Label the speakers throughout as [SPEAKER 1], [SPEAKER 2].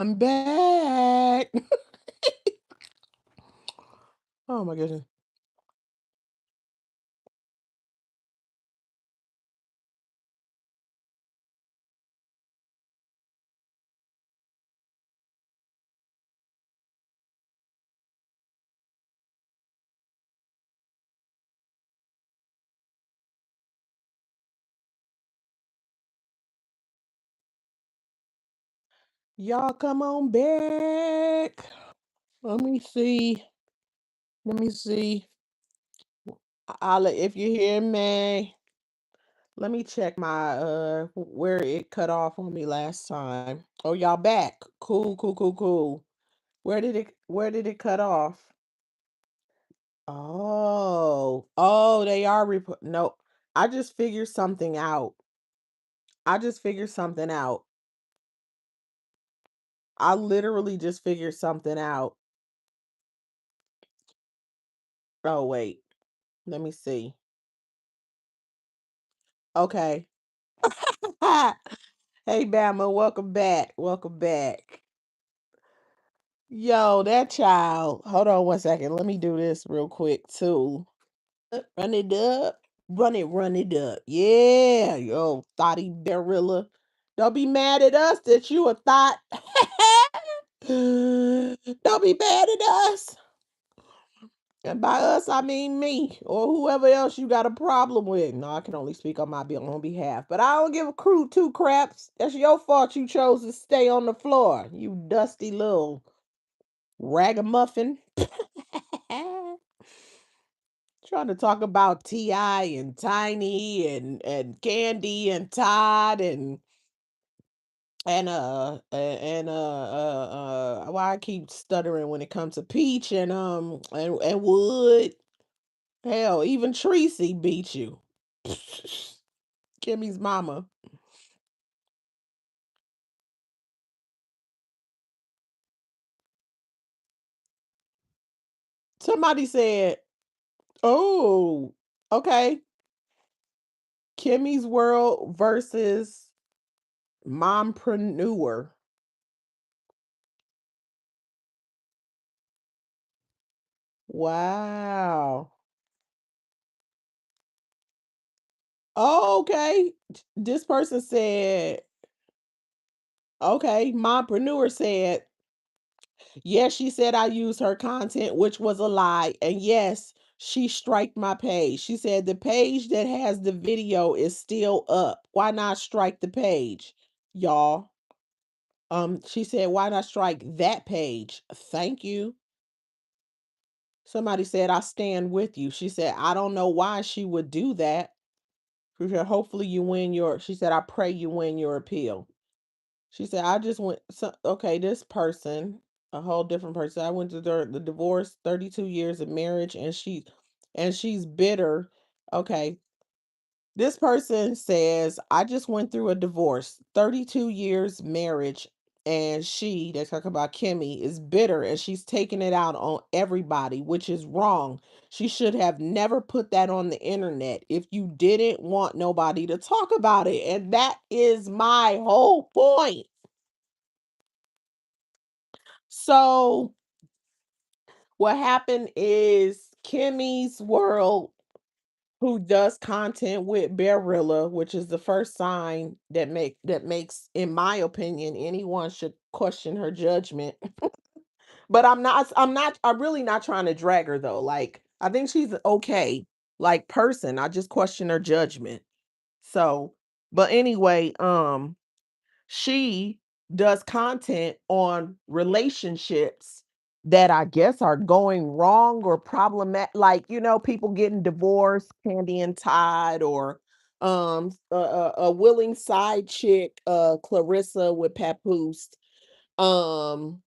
[SPEAKER 1] I'm back. Oh my goodness. Y'all come on back. Let me see. Let me see. I'll if you hear me. Let me check my where it cut off on me last time. Oh, y'all back. Cool, cool, cool, cool. Where did it cut off? Oh, they are no. I just figured something out. I just figured something out. I literally just figured something out. Oh, wait. Let me see. Okay. Hey, Bama, welcome back. Welcome back. Yo, that child. Hold on one second. Let me do this real quick, too. Run it up. Run it up. Yeah. Yo, thoughty gorilla. Don't be mad at us that you a thought. Don't be mad at us. And by us, I mean me or whoever else you got a problem with. No, I can only speak on my own behalf. But I don't give a crew two craps. That's your fault you chose to stay on the floor, you dusty little ragamuffin. Trying to talk about T.I. and Tiny and Candy and Todd and why I keep stuttering when it comes to Peach and Wood. Hell, even Tracy beat you. Kimmy's mama. Somebody said, "Oh, okay, Kimmy's World versus Mompreneur." Wow. Oh, okay. This person said, okay, Mompreneur said, yes, she said I used her content, which was a lie. And yes, she striked my page. She said the page that has the video is still up. Why not strike the page, y'all? She said, why not strike that page? Thank you. Somebody said, I stand with you. She said, I don't know why she would do that. She said, hopefully you win she said, I pray you win your appeal. She said, I just went, so, okay, this person, a whole different person. I went to the divorce, 32 years of marriage, and she's bitter. Okay. This person says, I just went through a divorce, 32 years marriage, and they talk about Kimmy, is bitter and she's taking it out on everybody, which is wrong. She should have never put that on the internet if you didn't want nobody to talk about it. And that is my whole point. So what happened is Kimmy's World, who does content with Barilla, which is the first sign that makes, in my opinion, anyone should question her judgment. But I'm really not trying to drag her though. Like I think she's okay, like person. I just question her judgment. So, but anyway, she does content on relationships that I guess are going wrong or problematic, like people getting divorced, Candy and Todd, or a willing side chick, Clarissa with Papoose, um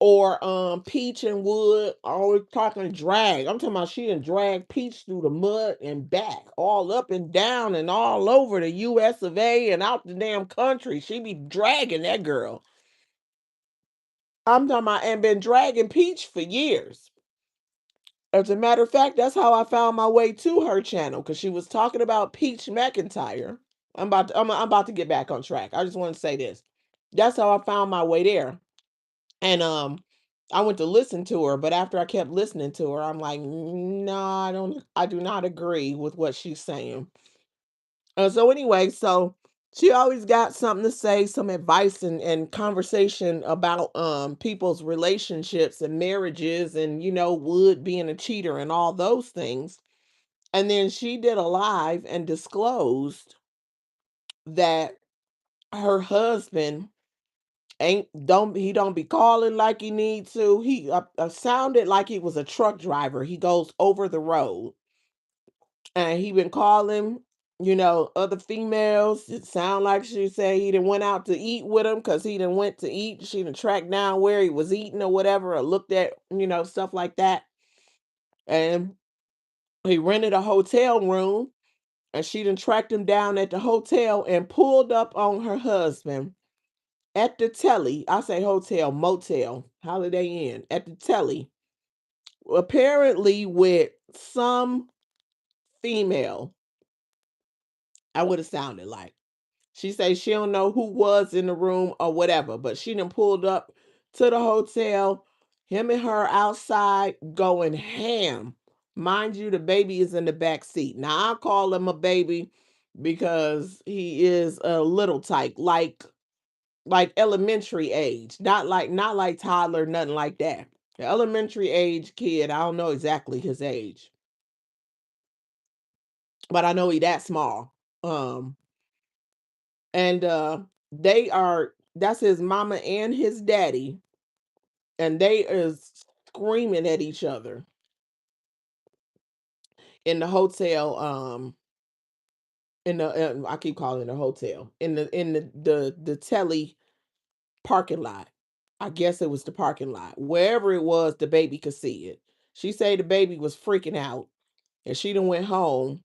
[SPEAKER 1] or Peach and Wood, always talking drag. I'm talking about she done drag Peach through the mud and back, all up and down and all over the US of A and out the damn country. She be dragging that girl. I'm talking about, and been dragging Peach for years. As a matter of fact, that's how I found my way to her channel, because she was talking about Peach McIntyre. I'm about to get back on track. I just want to say this. That's how I found my way there. And I went to listen to her, but after I kept listening to her, I'm like, no, I do not agree with what she's saying. So anyway, so she always got something to say, some advice and conversation about people's relationships and marriages and Wood being a cheater and all those things. And then she did a live and disclosed that her husband don't be calling like he needs to. He sounded like he was a truck driver. He goes over the road, and he been calling, other females. It sound like she said he done went out to eat with him because he done went to eat. She done tracked down where he was eating or whatever, or looked at, stuff like that. And he rented a hotel room, and she done tracked him down at the hotel and pulled up on her husband at the telly. I say hotel, motel, Holiday Inn, at the telly, apparently with some female. I would have sounded like. She say she don't know who was in the room or whatever, but she done pulled up to the hotel, him and her outside going ham. Mind you, the baby is in the back seat. Now I call him a baby because he is a little tyke, like elementary age, not like toddler, nothing like that. The elementary age kid, I don't know exactly his age, but I know he that small. Um, and that's his mama and his daddy, and they is screaming at each other in the hotel. In the I keep calling it a hotel in the telly parking lot. I guess it was the parking lot. Wherever it was, the baby could see it. She said the baby was freaking out, and she done went home.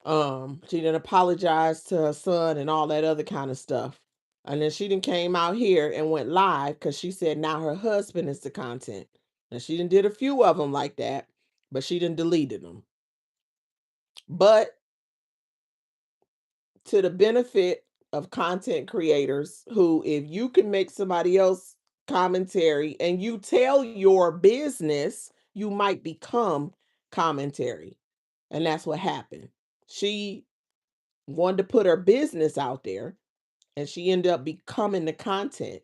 [SPEAKER 1] She didn't apologize to her son and all that other kind of stuff. And then she done came out here and went live because she said now her husband is the content. And she done did a few of them like that, but she done deleted them. But to the benefit of content creators who, if you can make somebody else commentary and you tell your business, you might become commentary. And that's what happened. She wanted to put her business out there, and she ended up becoming the content.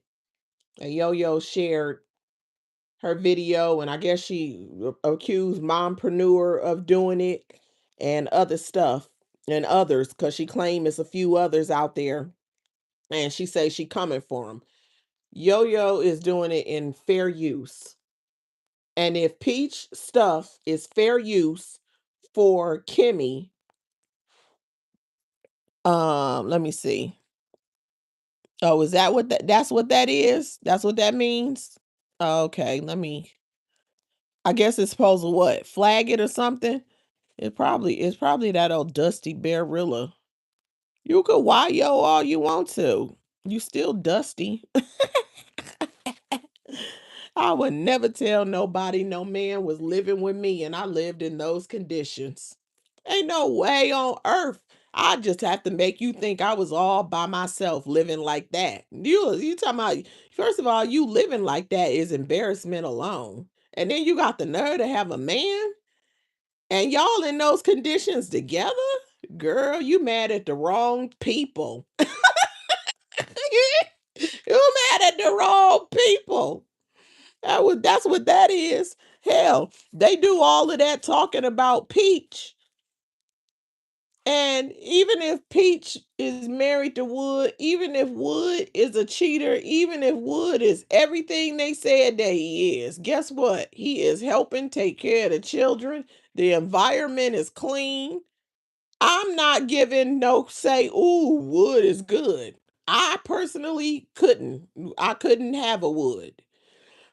[SPEAKER 1] And Yo-Yo shared her video, and I guess she accused mompreneur of doing it and other stuff and others because she claimed it's a few others out there, and she say she coming for them. Yo-Yo is doing it in fair use, and if Peach stuff is fair use for Kimmy, let me see. Oh, is that that's what that is? That's what that means? Okay, I guess it's supposed to what? Flag it or something? It's probably that old dusty Barilla. You could yo all you want to. You still dusty. I would never tell nobody no man was living with me and I lived in those conditions. Ain't no way on earth. I just have to make you think I was all by myself living like that. You talking about, first of all, you living like that is embarrassment alone. And then you got the nerve to have a man and y'all in those conditions together? Girl, you mad at the wrong people. You mad at the wrong people. That's what that is. Hell, they do all of that talking about Peach. And even if Peach is married to Wood, even if Wood is a cheater, even if Wood is everything they said that he is, guess what? He is helping take care of the children. The environment is clean. I'm not giving no say, ooh, Wood is good. I personally couldn't. I couldn't have a Wood.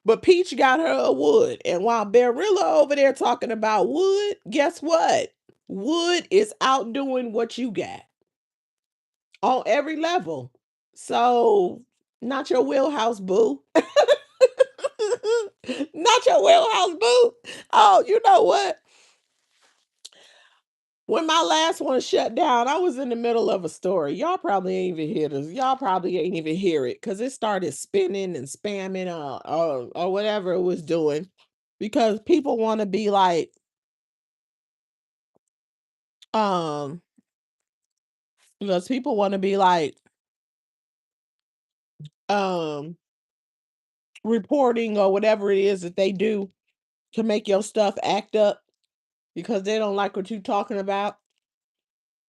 [SPEAKER 1] But Peach got her a Wood. And while Barilla over there talking about Wood, guess what? Wood is outdoing what you got on every level. So, not your wheelhouse, boo. Not your wheelhouse, boo. Oh, you know what? When my last one shut down, I was in the middle of a story. Y'all probably ain't even hear this. Y'all probably ain't even hear it because it started spinning and spamming or whatever it was doing. Because people want to be like, um, because people want to be like, um, reporting or whatever it is that they do to make your stuff act up because they don't like what you're talking about.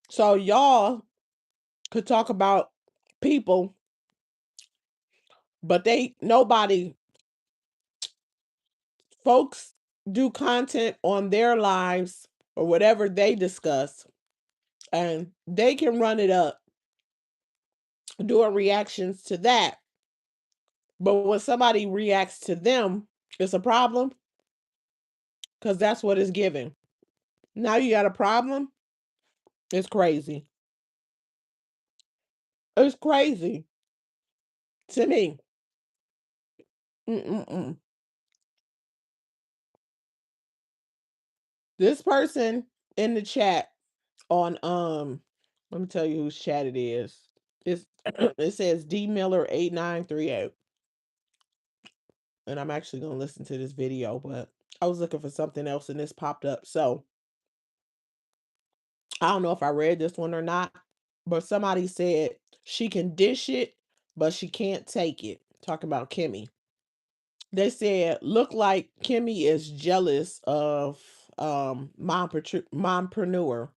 [SPEAKER 1] So y'all could talk about people, but they nobody folks do content on their lives or whatever they discuss and they can run it up doing reactions to that. But when somebody reacts to them, it's a problem because that's what it's giving. Now you got a problem? It's crazy. It's crazy to me. Mm-mm-mm. This person in the chat on let me tell you whose chat it is. It's it says D Miller 8938. And I'm actually gonna listen to this video, but I was looking for something else and this popped up. So I don't know if I read this one or not, but somebody said she can dish it, but she can't take it. Talking about Kimmy. They said look like Kimmy is jealous of mompreneur.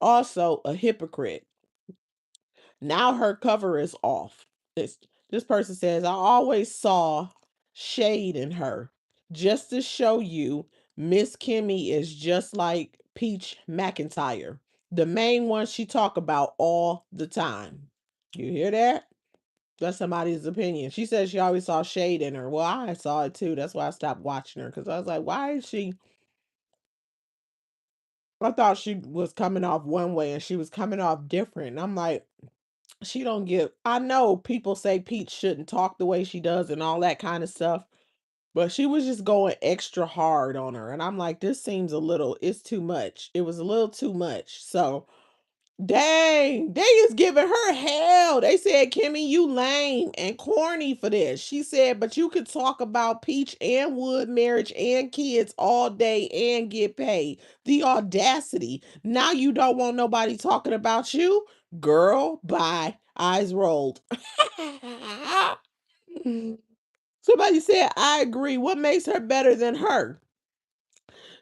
[SPEAKER 1] Also a hypocrite. Now her cover is off. This person says, I always saw shade in her. Just to show you, Miss Kimmy is just like Peach McIntyre, the main one she talk about all the time. You hear that? That's somebody's opinion. She says she always saw shade in her. Well, I saw it too. That's why I stopped watching her because I was like, why is she? I thought she was coming off one way and she was coming off different. And I'm like, she don't give I know people say Peach shouldn't talk the way she does and all that kind of stuff, but she was just going extra hard on her. And I'm like, this seems a little, it's too much. It was a little too much. So dang, they is giving her hell. They said, Kimmy, you lame and corny for this. She said, but you could talk about Peach and Wood marriage and kids all day and get paid. The audacity. Now you don't want nobody talking about you? Girl, bye. Eyes rolled. Somebody said, I agree. What makes her better than her?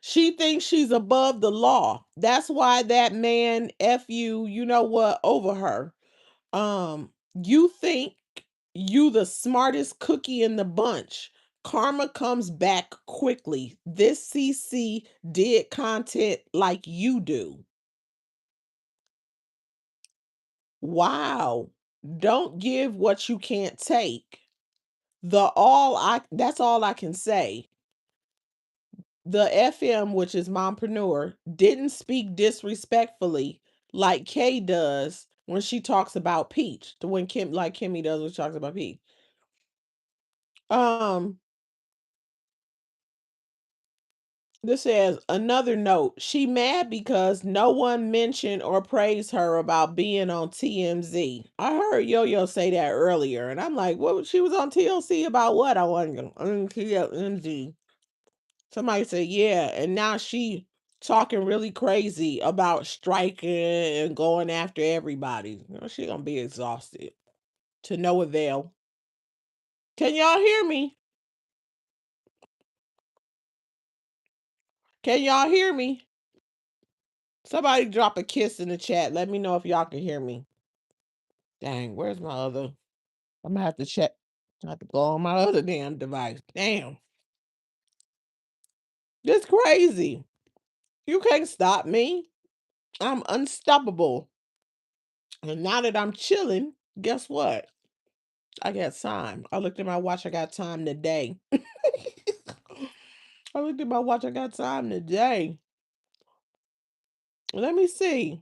[SPEAKER 1] She thinks she's above the law. That's why that man F you know what, over her. You think you the smartest cookie in the bunch. Karma comes back quickly. This CC did content like you do. Wow. Don't give what you can't take. That's all I can say. The FM, which is mompreneur, didn't speak disrespectfully like Kay does when she talks about Peach. The when Kim like Kimmy does when she talks about Peach. Um, this says another note. She mad because no one mentioned or praised her about being on TMZ. I heard Yo Yo say that earlier, and I'm like, what? She was on TLC about what? I wonder. On TMZ. Somebody said, yeah, and now she talking really crazy about striking and going after everybody. You know, she gonna be exhausted to no avail. Can y'all hear me? Can y'all hear me? Somebody drop a kiss in the chat. Let me know if y'all can hear me. Dang, where's my other? I'm gonna have to check. I have to go on my other damn device. Damn, this crazy. You can't stop me. I'm unstoppable. And now that I'm chilling, guess what? I got time. I looked at my watch. I got time today. I looked at my watch. I got time today. Let me see.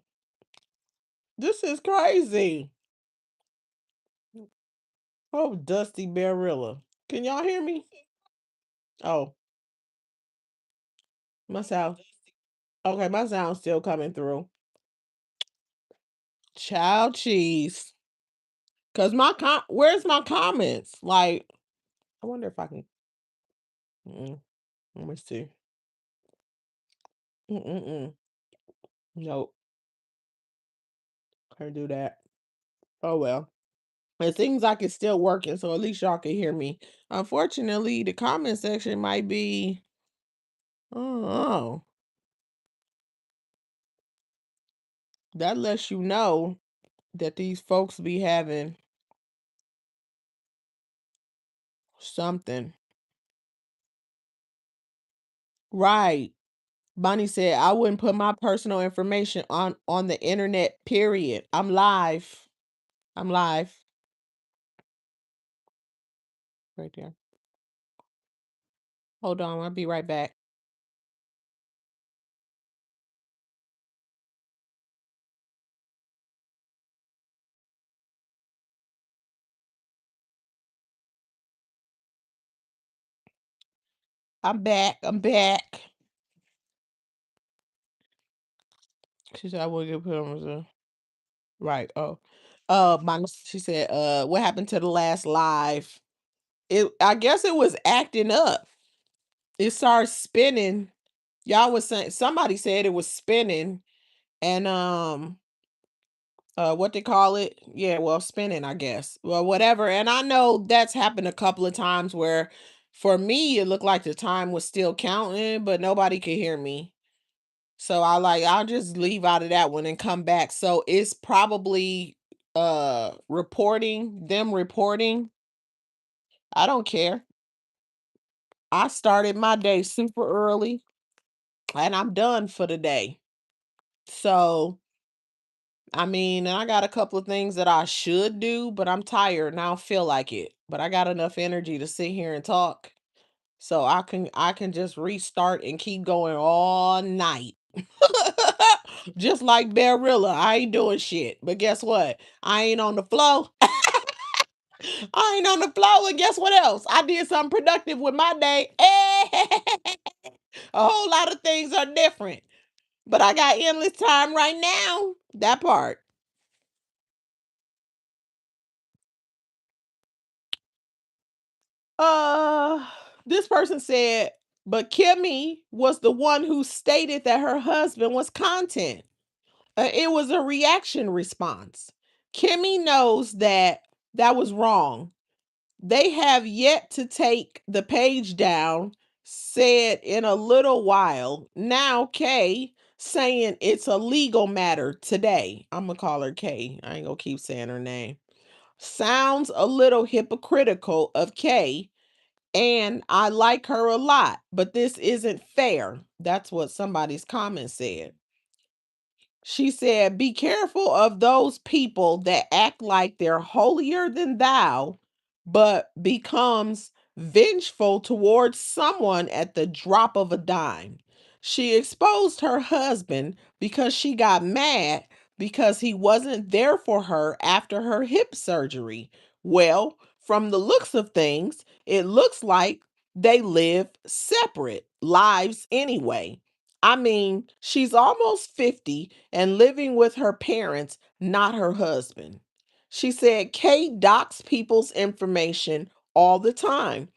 [SPEAKER 1] This is crazy. Oh, Dusty Barilla. Can y'all hear me? Oh, must have. Okay, my sound's still coming through. Child cheese. Cause where's my comments? Like, I wonder if I can. Let me see. Mm-mm-mm. Nope, can't do that. Oh well. It seems like it's still working, so at least y'all can hear me. Unfortunately, the comment section might be. Oh, that lets you know that these folks be having something. Right. Bonnie said, I wouldn't put my personal information on the internet, period. I'm live. I'm live. Right there. Hold on, I'll be right back. I'm back. I'm back. She said I will get put on the right. Oh. She said, what happened to the last live? I guess it was acting up. It started spinning. Y'all was saying somebody said it was spinning and what they call it? Yeah, well, spinning, I guess. Well, whatever. And I know that's happened a couple of times where for me it looked like the time was still counting, but nobody could hear me. So I'll just leave out of that one and come back. So it's probably reporting. I don't care. I started my day super early and I'm done for the day. So I mean, and I got a couple of things that I should do, but I'm tired and I don't feel like it. But I got enough energy to sit here and talk. So I can just restart and keep going all night. Just like Barilla. I ain't doing shit. But guess what? I ain't on the flow. I ain't on the flow. And guess what else? I did something productive with my day. A whole lot of things are different. But I got endless time right now. That part. Uh, this person said, but Kimmy was the one who stated that her husband was content. It was a reaction response. Kimmy knows that that was wrong. They have yet to take the page down, said in a little while. Now, Kay saying it's a legal matter today. I'm going to call her Kay. I ain't going to keep saying her name. Sounds a little hypocritical of Kay, and I like her a lot, but this isn't fair. That's what somebody's comment said. She said, be careful of those people that act like they're holier than thou, but becomes vengeful towards someone at the drop of a dime. She exposed her husband because she got mad because he wasn't there for her after her hip surgery. Well, from the looks of things, it looks like they live separate lives anyway. I mean, she's almost 50 and living with her parents, not her husband. She said Kate docks people's information all the time,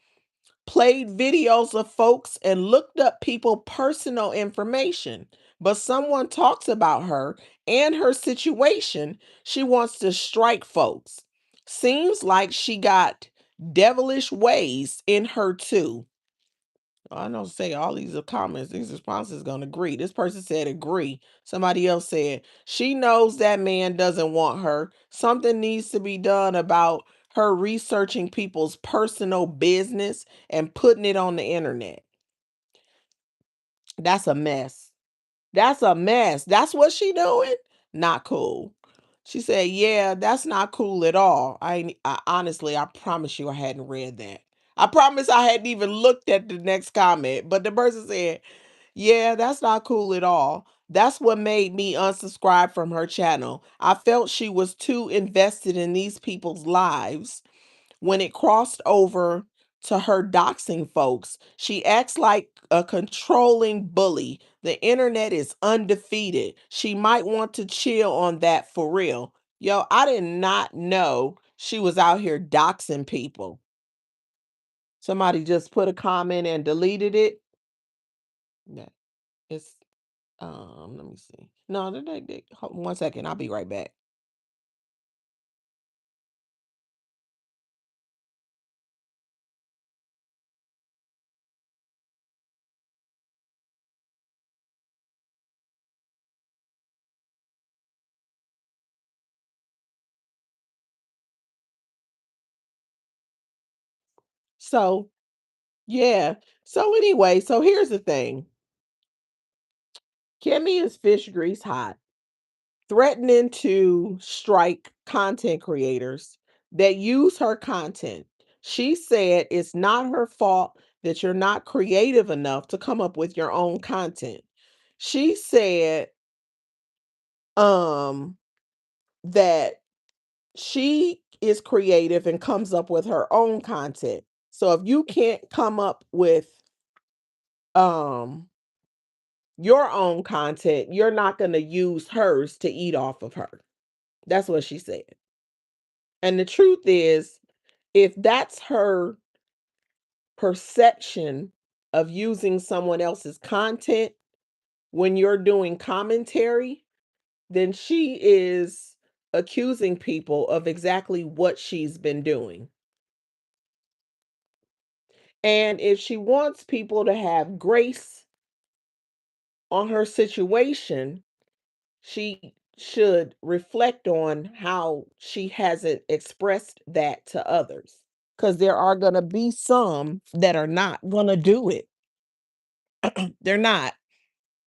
[SPEAKER 1] played videos of folks and looked up people' personal information. But someone talks about her and her situation, she wants to strike folks. Seems like she got devilish ways in her too. I don't say all these are comments, these responses gonna agree. This person said agree. Somebody else said she knows that man doesn't want her. Something needs to be done about her researching people's personal business and putting it on the internet. That's a mess. That's a mess. That's what she doing? Not cool. She said, "Yeah, that's not cool at all." I honestly, I promise you, I hadn't read that. I promise I hadn't even looked at the next comment. But the person said, "Yeah, that's not cool at all. That's what made me unsubscribe from her channel. I felt she was too invested in these people's lives when it crossed over to her doxing folks. She acts like a controlling bully. The internet is undefeated. She might want to chill on that for real. Yo, I did not know she was out here doxing people. Somebody just put a comment and deleted it. Yeah, it's let me see. No, hold 1 second. I'll be right back. So, yeah. So anyway, so here's the thing. Kimmy is fish grease hot, threatening to strike content creators that use her content. She said it's not her fault that you're not creative enough to come up with your own content. She said um that she is creative and comes up with her own content. So if you can't come up with um your own content, you're not going to use hers to eat off of her. That's what she said. And the truth is, if that's her perception of using someone else's content when you're doing commentary, then she is accusing people of exactly what she's been doing. And if she wants people to have grace on her situation, she should reflect on how she hasn't expressed that to others. Because there are going to be some that are not going to do it. They're not.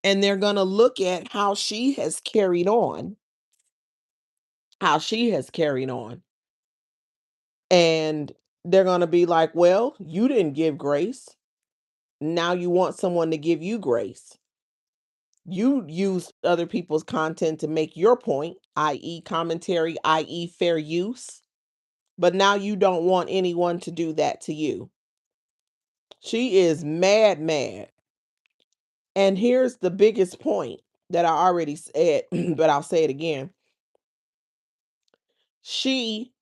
[SPEAKER 1] And they're going to look at how she has carried on, how she has carried on. And they're going to be like, well, you didn't give grace. Now you want someone to give you grace. You use other people's content to make your point, i.e., commentary, i.e., fair use. But now you don't want anyone to do that to you. She is mad, mad. And here's the biggest point that I already said, but I'll say it again. She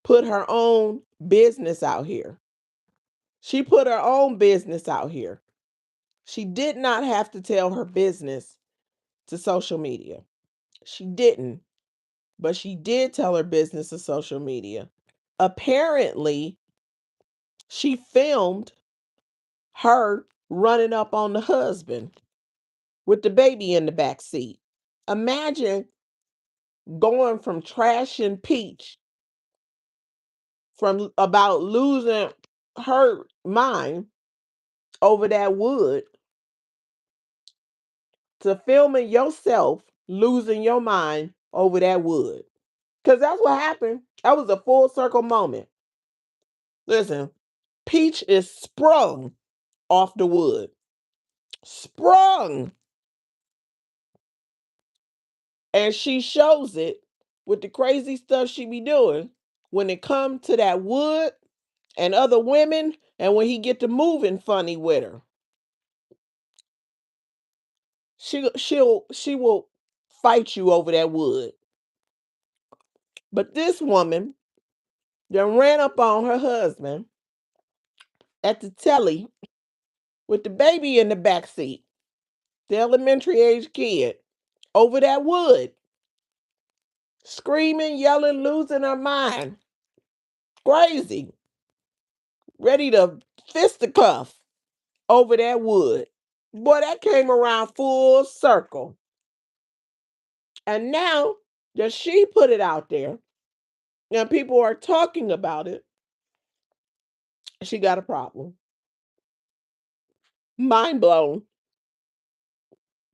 [SPEAKER 1] put her own business out here. She put her own business out here. She did not have to tell her business to social media. She didn't, but she did tell her business to social media. Apparently, she filmed her running up on the husband with the baby in the back seat. Imagine going from trashing Peach from about losing her mind over that wood to filming yourself losing your mind over that wood. Because that's what happened. That was a full circle moment. Listen, Peach is sprung off the wood. Sprung. And she shows it with the crazy stuff she be doing when it come to that wood and other women, and when he get to moving funny with her. She will fight you over that wood. But this woman then ran up on her husband at the telly with the baby in the back seat, the elementary age kid, over that wood, screaming, yelling, losing her mind, crazy, ready to fisticuff over that wood. Boy, that came around full circle. And now that she put it out there and people are talking about it, she got a problem. Mind blown.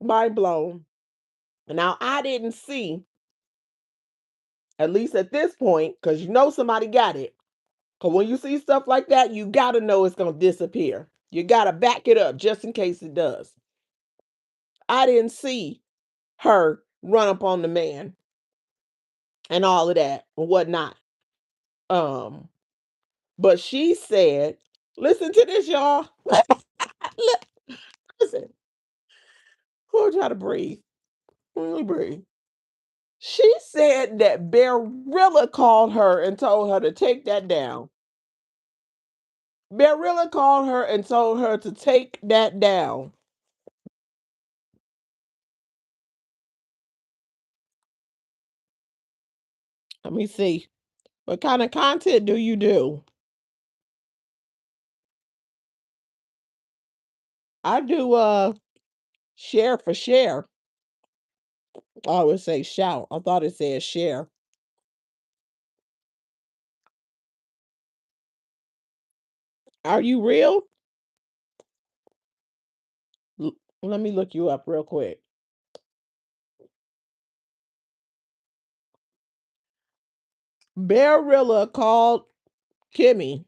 [SPEAKER 1] Mind blown. Now, I didn't see, at least at this point, because you know somebody got it. Because when you see stuff like that, you got to know it's going to disappear. You got to back it up just in case it does. I didn't see her run up on the man and all of that and whatnot. Um, But she said, listen to this, y'all. Listen, who try to breathe? Let me breathe. She said that Barilla called her and told her to take that down. Barilla called her and told her to take that down. Let me see. What kind of content do you do? I do share for share. I would say shout. I thought it said share. Are you real? Let me look you up real quick. Barilla called Kimmy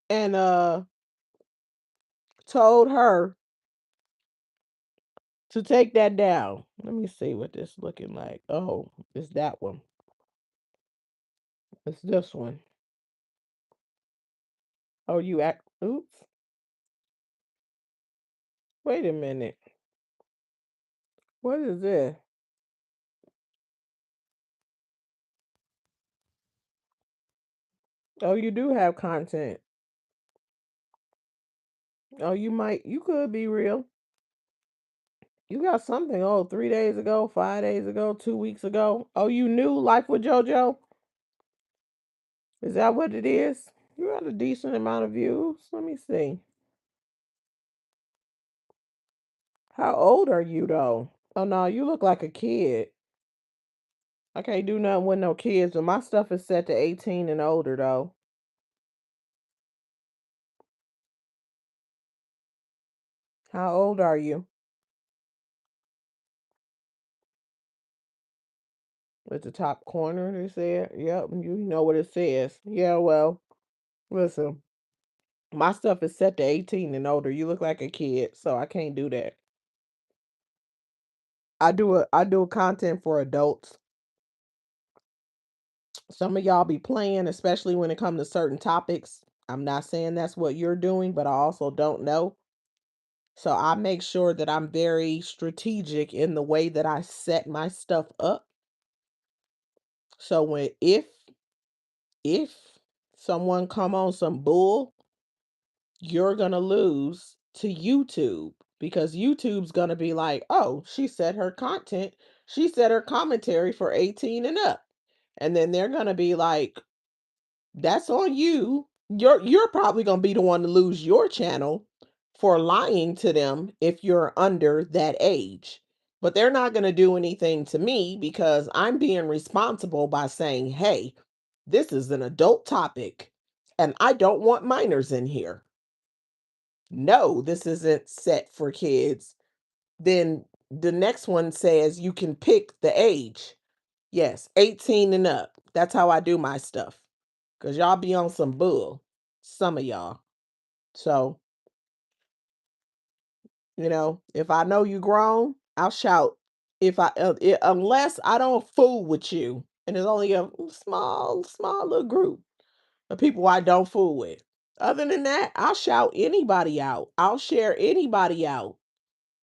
[SPEAKER 1] and told her to take that down. Let me see what this looking like. Oh, it's that one. It's this one. Oh, you act. Oops. Wait a minute. What is this? Oh, you do have content. Oh, you could be real. You got something. Oh, 3 days ago, 5 days ago, 2 weeks ago. Oh, you knew Life with JoJo? Is that what it is? You got a decent amount of views. Let me see. How old are you though? Oh no, you look like a kid. I can't do nothing with no kids, but my stuff is set to 18 and older though. How old are you? At the top corner, they said. Yep, you know what it says. Yeah, well, listen, my stuff is set to 18 and older. You look like a kid, so I can't do that. I do a content for adults. Some of y'all be playing, especially when it comes to certain topics. I'm not saying that's what you're doing, but I also don't know. So I make sure that I'm very strategic in the way that I set my stuff up. So if someone come on some bull, you're going to lose to YouTube because YouTube's going to be like, "Oh, she set her content, she set her commentary for 18 and up." And then they're going to be like, "That's on you." You're probably going to be the one to lose your channel for lying to them if you're under that age. But they're not going to do anything to me because I'm being responsible by saying, "Hey, this is an adult topic and I don't want minors in here. No, this isn't set for kids." Then the next one says you can pick the age. Yes, 18 and up. That's how I do my stuff. Cause y'all be on some bull. Some of y'all. So, if I know you grown, I'll shout. If unless I don't fool with you, and it's only a small little group of people I don't fool with. Other than that, I'll shout anybody out. I'll share anybody out.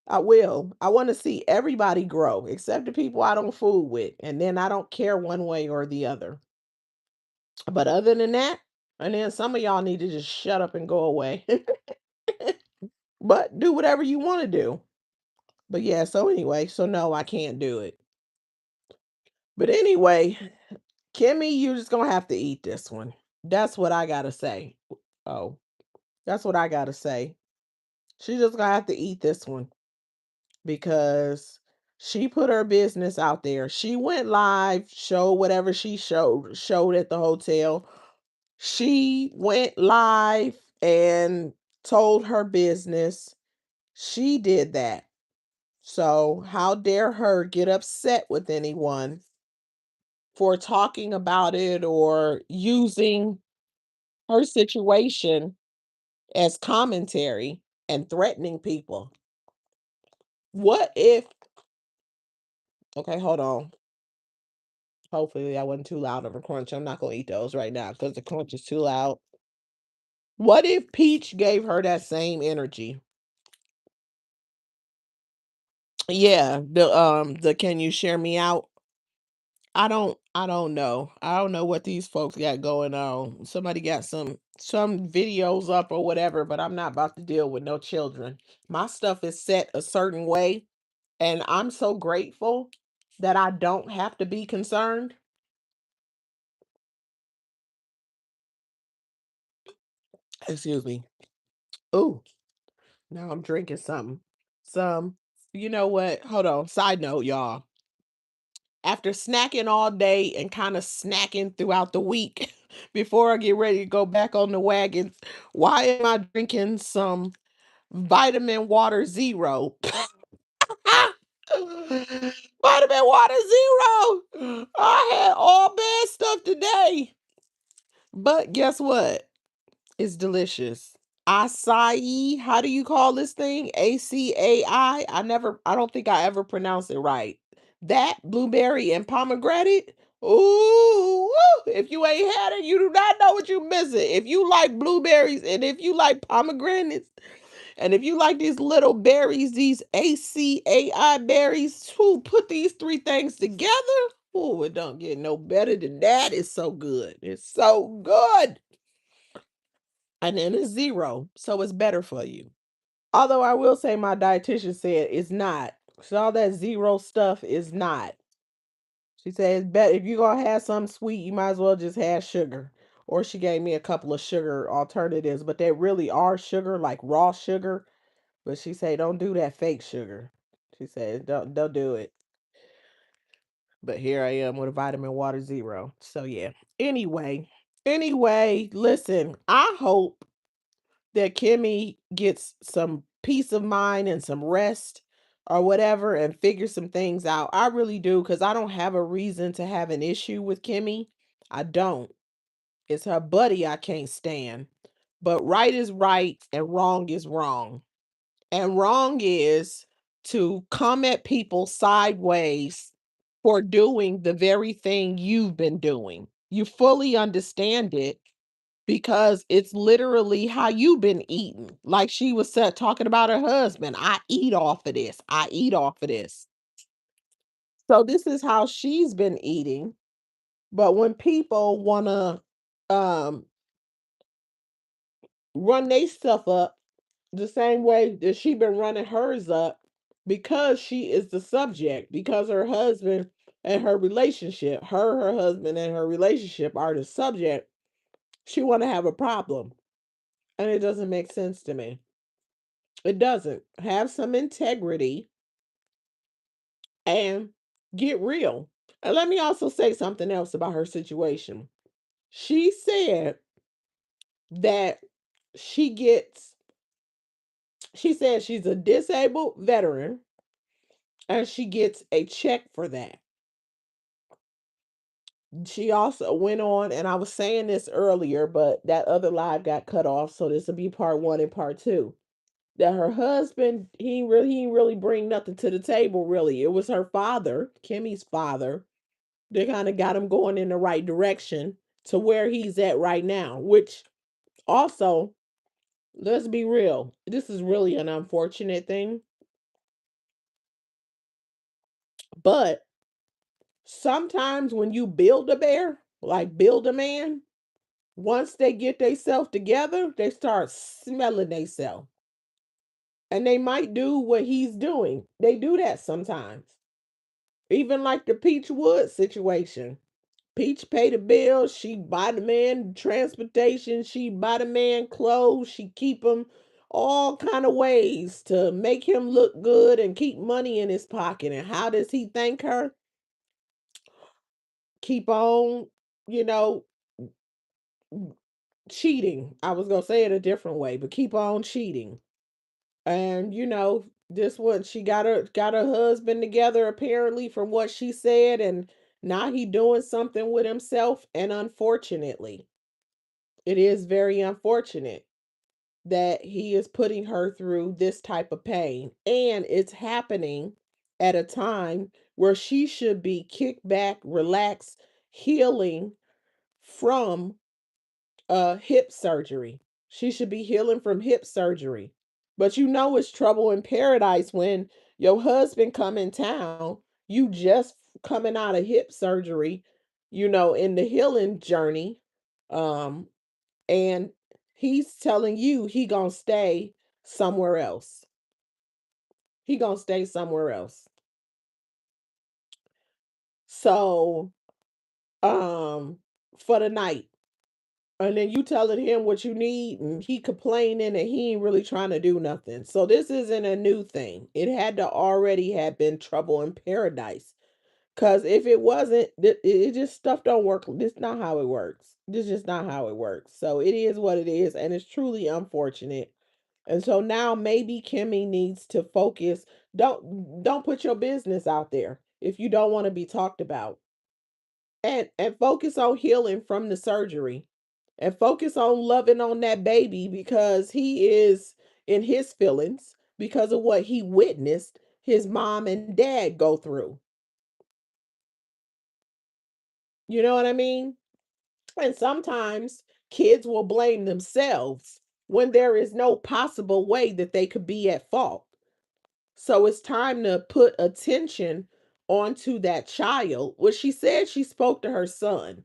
[SPEAKER 1] I will. I want to see everybody grow, except the people I don't fool with, and then I don't care one way or the other. But other than that, and then some of y'all need to just shut up and go away. But do whatever you want to do. But yeah, so anyway, so no, I can't do it. But anyway, Kimmy, you're just gonna have to eat this one. That's what I gotta say. Oh, that's what I gotta say. She's just gonna have to eat this one because she put her business out there. She went live, showed whatever she showed at the hotel. She went live and told her business. She did that. So, how dare her get upset with anyone for talking about it or using her situation as commentary and threatening people? What if, okay, hold on. Hopefully that wasn't too loud of a crunch. I'm not gonna eat those right now because the crunch is too loud. What if Peach gave her that same energy? Yeah, the can you share me out? I don't know. I don't know what these folks got going on. Somebody got some videos up or whatever, but I'm not about to deal with no children. My stuff is set a certain way, and I'm so grateful that I don't have to be concerned. Excuse me. Ooh, now I'm drinking something. Some, you know what? Hold on. Side note, y'all. After snacking all day and kind of snacking throughout the week before I get ready to go back on the wagon, why am I drinking some vitamin water zero? Vitamin water zero. I had all bad stuff today. But guess what? It's delicious. Acai, how do you call this thing? ACAI? I don't think I ever pronounced it right. That blueberry and pomegranate. Ooh, woo, if you ain't had it, you do not know what you're missing. If you like blueberries and if you like pomegranates and if you like these little berries, these ACAI berries, who put these three things together? Oh, it don't get no better than that. It's so good. It's so good. And then it's zero, so it's better for you. Although I will say my dietitian said it's not. So all that zero stuff is not. She said it's better if you're gonna have something sweet, you might as well just have sugar. Or she gave me a couple of sugar alternatives, but they really are sugar, like raw sugar. But she said don't do that fake sugar. She said don't do it. But here I am with a vitamin water zero. So yeah. Anyway, listen, I hope that Kimmy gets some peace of mind and some rest or whatever and figure some things out. I really do because I don't have a reason to have an issue with Kimmy. I don't. It's her buddy I can't stand. But right is right and wrong is wrong. And wrong is to come at people sideways for doing the very thing you've been doing. You fully understand it because it's literally how you've been eating. Like she was said, talking about her husband. I eat off of this. I eat off of this. So this is how she's been eating. But when people want to um run their stuff up the same way that she been running hers up because she is the subject, because her husband and her relationship, her husband and her relationship are the subject, she want to have a problem. And it doesn't make sense to me. It doesn't. Have some integrity and get real. And let me also say something else about her situation. She said that she gets, she said she's a disabled veteran and she gets a check for that. She also went on, and I was saying this earlier, but that other live got cut off. So this will be part one and part two. That her husband, he ain't really bring nothing to the table, really. It was her father, Kimmy's father, they kind of got him going in the right direction to where he's at right now, which also, let's be real, this is really an unfortunate thing, but sometimes when you build a bear, like build a man, once they get themselves together, they start smelling themselves. And they might do what he's doing. They do that sometimes. Even like the Peach Woods situation. Peach pay the bills. She buy the man transportation. She buy the man clothes. She keep him all kind of ways to make him look good and keep money in his pocket. And how does he thank her? Keep on, you know, cheating. I was gonna say it a different way, but keep on cheating. And this one, she got her husband together apparently from what she said, and now he doing something with himself. And unfortunately, it is very unfortunate that he is putting her through this type of pain. And it's happening at a time where she should be kicked back, relaxed, healing from hip surgery. She should be healing from hip surgery. But you know it's trouble in paradise when your husband come in town, you just coming out of hip surgery, in the healing journey. Um, and he's telling you he gonna stay somewhere else. He gonna stay somewhere else. So, for the night. And then you telling him what you need, and he complaining and he ain't really trying to do nothing. So this isn't a new thing. It had to already have been trouble in paradise. Cause if it wasn't, it just stuff don't work. This not how it works. This is just not how it works. So it is what it is, and it's truly unfortunate. And so now maybe Kimmy needs to focus. Don't put your business out there if you don't want to be talked about. And focus on healing from the surgery, and focus on loving on that baby because he is in his feelings because of what he witnessed his mom and dad go through. You know what I mean? And sometimes kids will blame themselves when there is no possible way that they could be at fault. So it's time to put attention onto that child. Well, she said she spoke to her son,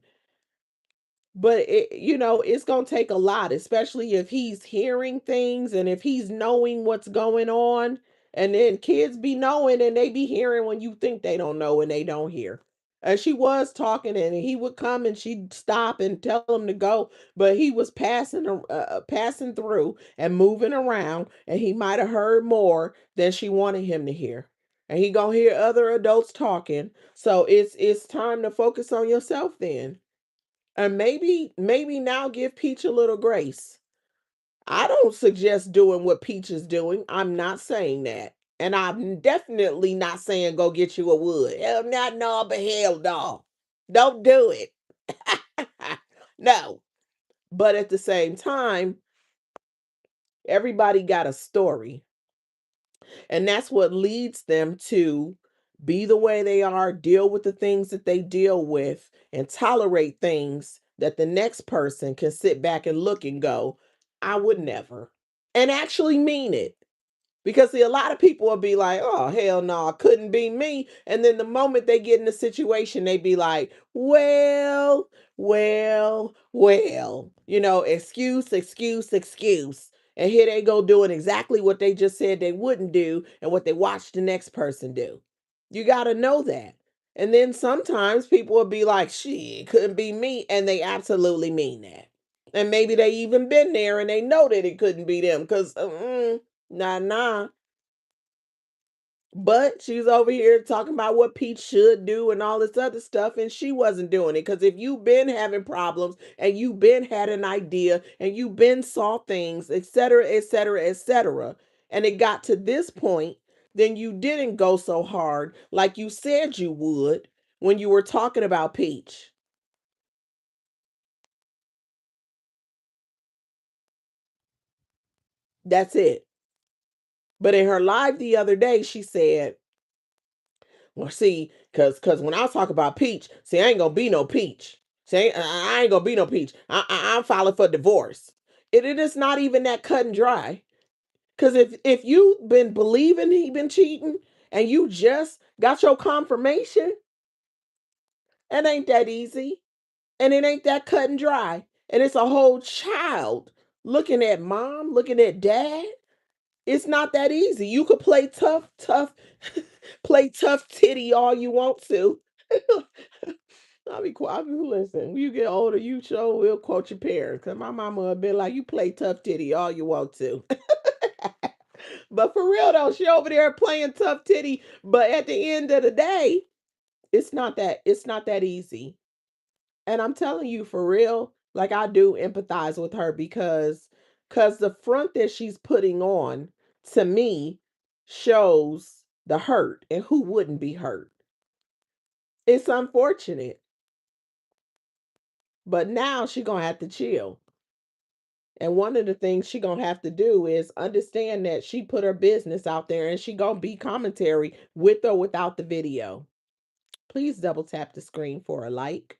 [SPEAKER 1] but it's going to take a lot, especially if he's hearing things and if he's knowing what's going on. And then kids be knowing and they be hearing when you think they don't know and they don't hear. And she was talking and he would come and she'd stop and tell him to go, but he was passing through and moving around, and he might have heard more than she wanted him to hear. And he gonna hear other adults talking. So it's time to focus on yourself then. And maybe now give Peach a little grace. I don't suggest doing what Peach is doing. I'm not saying that. And I'm definitely not saying go get you a wood. Hell not, no, but hell no. Don't do it. No. But at the same time, everybody got a story. And that's what leads them to be the way they are, deal with the things that they deal with, and tolerate things that the next person can sit back and look and go, I would never. And actually mean it. Because see, a lot of people will be like, oh, hell no, couldn't be me. And then the moment they get in a situation, they be like, well, excuse, excuse, excuse. And here they go doing exactly what they just said they wouldn't do and what they watched the next person do. You got to know that. And then sometimes people will be like, shit, couldn't be me. And they absolutely mean that. And maybe they even been there and they know that it couldn't be them because, nah. But she's over here talking about what Peach should do and all this other stuff, and she wasn't doing it. Because if you've been having problems and you've been had an idea and you've been saw things, etc., etc., etc., and it got to this point, then you didn't go so hard like you said you would when you were talking about Peach. That's it. But in her live the other day, she said, well, see, cause when I talk about Peach, see, I ain't gonna be no Peach. See, I ain't gonna be no Peach. I'm filing for divorce. It is not even that cut and dry. Cause if you've been believing he been cheating and you just got your confirmation, it ain't that easy, and it ain't that cut and dry. And it's a whole child looking at mom, looking at dad. It's not that easy. You could play tough, play tough titty all you want to. I'll be listen. When you get older, you sure will quote your parents. Cause my mama would be like, "You play tough titty all you want to." But for real though, she over there playing tough titty. But at the end of the day, it's not that easy. And I'm telling you for real, like I do empathize with her because the front that she's putting on to me shows the hurt, and who wouldn't be hurt. It's unfortunate, but now she gonna have to chill. And one of the things she gonna have to do is understand that she put her business out there, and she gonna be commentary with or without the video. Please double tap the screen for a like.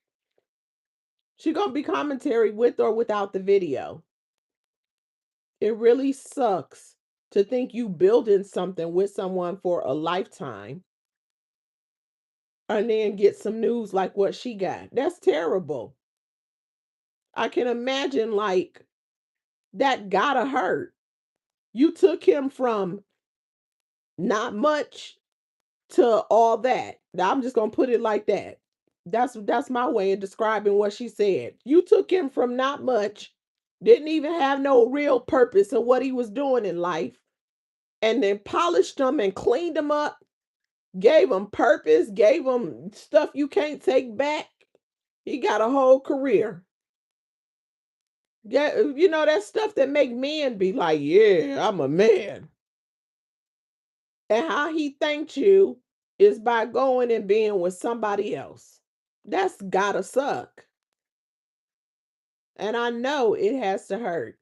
[SPEAKER 1] She gonna be commentary with or without the video. It really sucks to think you building something with someone for a lifetime and then get some news like what she got. That's terrible. I can imagine like that gotta hurt. You took him from not much to all that. I'm just gonna put it like that. That's my way of describing what she said. You took him from not much, didn't even have no real purpose of what he was doing in life, and then polished him and cleaned him up, gave him purpose, gave him stuff you can't take back. He got a whole career. Yeah, that stuff that make men be like, yeah, I'm a man. And how he thanked you is by going and being with somebody else. That's gotta suck. And I know it has to hurt.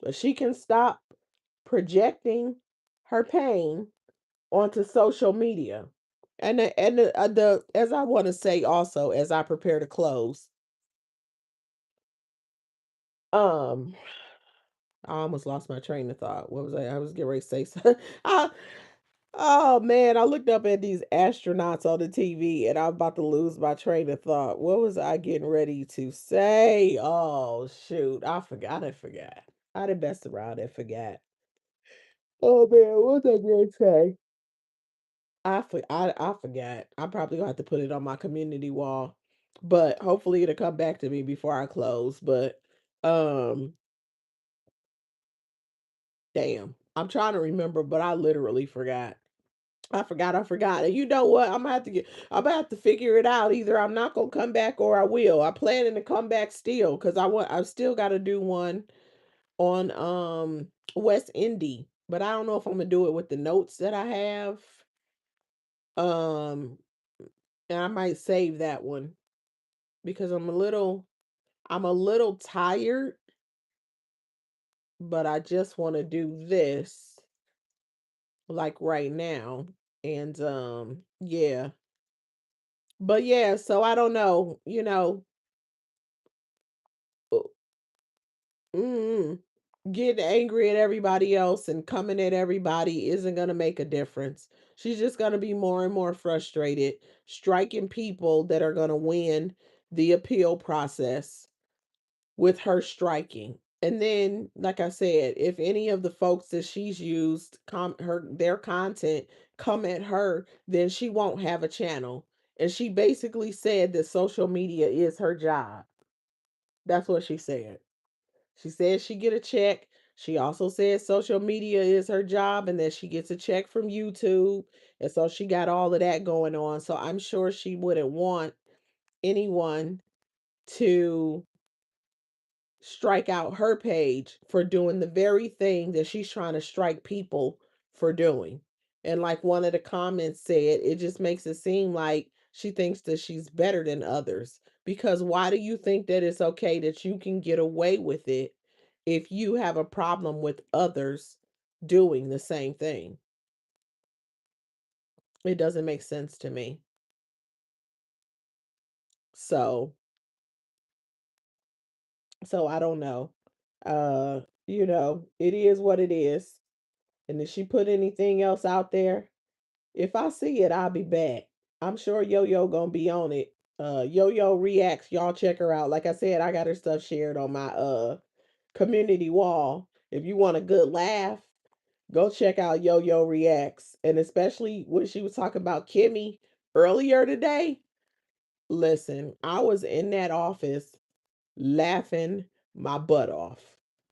[SPEAKER 1] But she can stop projecting her pain onto social media. And the as I want to say also as I prepare to close, um, I almost lost my train of thought. What was I was getting ready to say? I, oh man, I looked up at these astronauts on the TV and I'm about to lose my train of thought. What was I getting ready to say? Oh shoot, I forgot. I forgot. I done messed around and forgot. Oh man, what was I going to say? I forgot. I'm probably gonna have to put it on my community wall, but hopefully it'll come back to me before I close. But um, damn, I'm trying to remember, but I literally forgot. I forgot. I forgot. And you know what? I'm gonna have to figure it out. Either I'm not gonna come back or I will. I'm planning to come back still because I've still got to do one on West Indy, but I don't know if I'm gonna do it with the notes that I have. Um, and I might save that one because I'm a little tired, but I just want to do this like right now. And yeah. But yeah, so I don't know, uh, mm, getting angry at everybody else and coming at everybody isn't going to make a difference. She's just going to be more and more frustrated, striking people that are going to win the appeal process with her striking. And then, like I said, if any of the folks that she's used their content come at her, then she won't have a channel. And she basically said that social media is her job. That's what she said. She said she get a check. She also said social media is her job and that she gets a check from YouTube. And so she got all of that going on. So I'm sure she wouldn't want anyone to strike out her page for doing the very thing that she's trying to strike people for doing. And like one of the comments said, it just makes it seem like she thinks that she's better than others. Because why do you think that it's okay that you can get away with it if you have a problem with others doing the same thing? It doesn't make sense to me. So, so I don't know. It is what it is. And if she put anything else out there, if I see it, I'll be back. I'm sure Yo Yo gonna be on it. Yo Yo reacts. Y'all check her out. Like I said, I got her stuff shared on my community wall. If you want a good laugh, go check out Yo Yo reacts. And especially when she was talking about Kimmy earlier today. Listen, I was in that office laughing my butt off.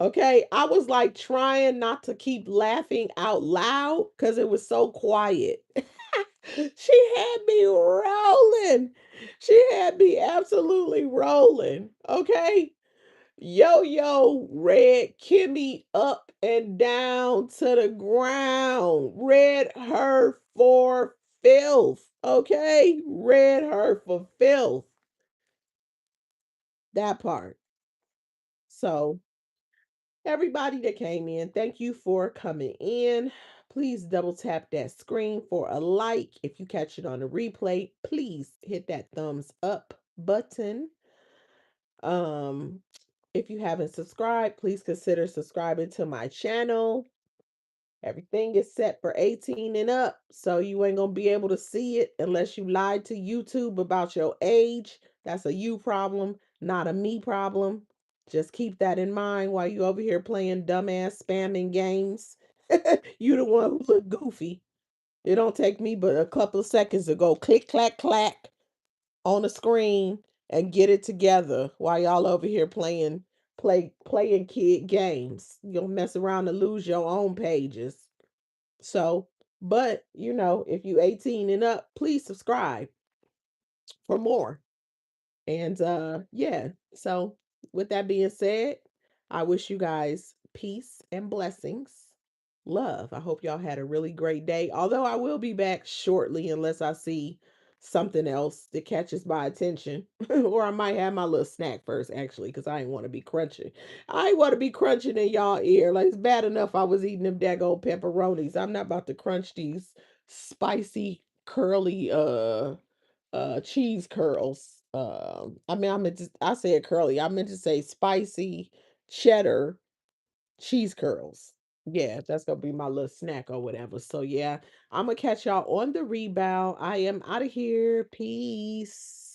[SPEAKER 1] Okay, I was like trying not to keep laughing out loud because it was so quiet. She had me rolling. She had me absolutely rolling. Okay. Yo Yo read Kimmy up and down to the ground. Read her for filth. Okay. Read her for filth. That part. So, everybody that came in, thank you for coming in. Please double tap that screen for a like. If you catch it on the replay, please hit that thumbs up button. Um, if you haven't subscribed, please consider subscribing to my channel. Everything is set for 18 and up, so you ain't gonna be able to see it unless you lied to YouTube about your age. That's a you problem, not a me problem. Just keep that in mind while you over here playing dumbass spamming games. You the one who look goofy. It don't take me but a couple of seconds to go click clack clack on the screen and get it together while y'all over here playing kid games. You'll mess around and lose your own pages. So, but if you 18 and up, please subscribe for more. And yeah. So, with that being said, I wish you guys peace and blessings. Love. I hope y'all had a really great day. Although I will be back shortly unless I see something else that catches my attention. Or I might have my little snack first, actually, because I ain't want to be crunching. I ain't want to be crunching in y'all ear. Like, it's bad enough I was eating them daggone pepperonis. I'm not about to crunch these spicy, curly cheese curls. I mean, I said curly. I meant to say spicy cheddar cheese curls. Yeah, that's gonna be my little snack or whatever. So yeah, I'm gonna catch y'all on the rebound. I am out of here. Peace.